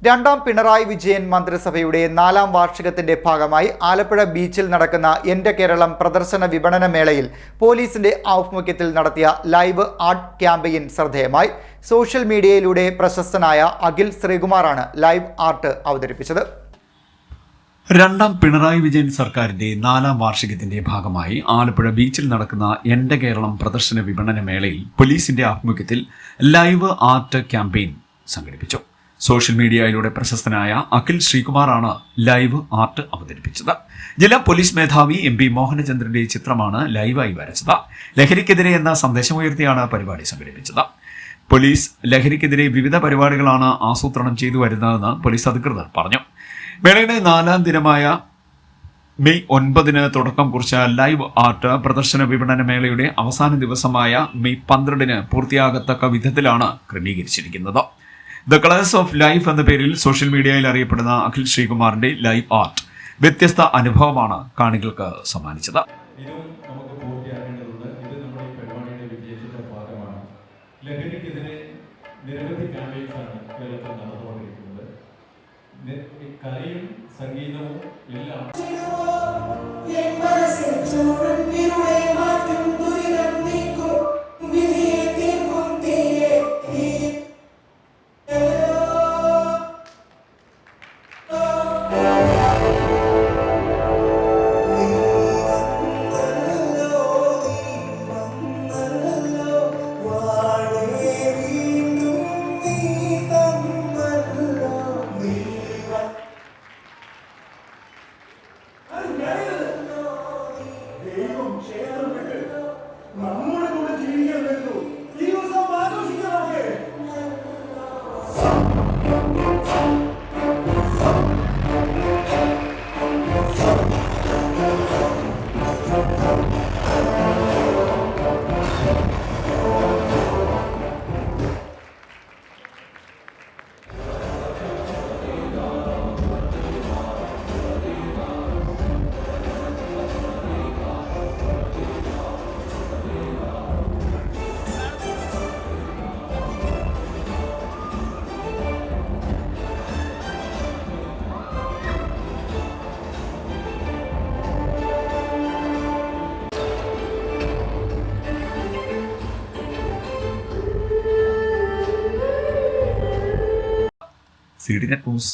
രണ്ടാം പിണറായി വിജയൻ മന്ത്രിസഭയുടെ 4ാം വാർഷികത്തിന്റെ ഭാഗമായി ആലപ്പുഴ ബീച്ചിൽ നടക്കുന്ന എൻ്റെ കേരളം പ്രദർശന വിപണന മേളയിൽ പോലീസിന്റെ ആഭിമുഖ്യത്തിൽ നടത്തിയ ലൈവ് ആർട്ട് ക്യാമ്പയിൻ ശ്രദ്ധേയമായി. സോഷ്യൽ മീഡിയയിലൂടെ പ്രശസ്തനായ അഖിൽ ശ്രീകുമാറാണ് ലൈവ് ആർട്ട് അവതരിപ്പിച്ചത്. രണ്ടാം പിണറായി വിജയൻ സർക്കാരിന്റെ 4ാം വാർഷികത്തിന്റെ ഭാഗമായി ആലപ്പുഴ ബീച്ചിൽ നടക്കുന്ന എൻ്റെ കേരളം പ്രദർശന വിപണന മേളയിൽ പോലീസിന്റെ ആഭിമുഖ്യത്തിൽ ലൈവ് ആർട്ട് ക്യാമ്പയിൻ സംഘടിപ്പിച്ചു. സോഷ്യൽ മീഡിയയിലൂടെ പ്രശസ്തനായ അഖിൽ ശ്രീകുമാറാണ് ലൈവ് ആർട്ട് അവതരിപ്പിച്ചത്. ജില്ലാ പോലീസ് മേധാവി MP മോഹനചന്ദ്രന്റെ ചിത്രമാണ് ലൈവായി വരച്ചത്. ലഹരിക്കെതിരെ എന്ന സന്ദേശമുയർത്തിയാണ് പരിപാടി സംഘടിപ്പിച്ചത്. പോലീസ് ലഹരിക്കെതിരെ വിവിധ പരിപാടികളാണ് ആസൂത്രണം ചെയ്തു വരുന്നതെന്ന് പോലീസ് അധികൃതർ പറഞ്ഞു. മേളയുടെ 4ാം ദിനമായ മെയ് 9 തുടക്കം കുറിച്ച ലൈവ് ആർട്ട് പ്രദർശന വിപണന മേളയുടെ അവസാന ദിവസമായ മെയ് 12 പൂർത്തിയാകത്തക്ക വിധത്തിലാണ് ക്രമീകരിച്ചിരിക്കുന്നത്. ദ കളേഴ്സ് ഓഫ് ലൈഫ് എന്ന പേരിൽ സോഷ്യൽ മീഡിയയിൽ അറിയപ്പെടുന്ന അഖിൽ ശ്രീകുമാറിന്റെ ലൈവ് ആർട്ട് വ്യത്യസ്ത അനുഭവമാണ് കാണികൾക്ക് സമ്മാനിച്ചത്. ലഹരിക്കെതിരെ നിരവധി ക്യാമ്പയിൻസാണ് കേരളത്തിൽ നടന്നുകൊണ്ടിരിക്കുന്നത്. കലയും സംഗീതവും എല്ലാം നമ്മുടെ കൂടെ ജീവിക്കാൻ വരുന്നു. ഈ ദിവസം ആഘോഷിക്കാനൊക്കെ CDNet News.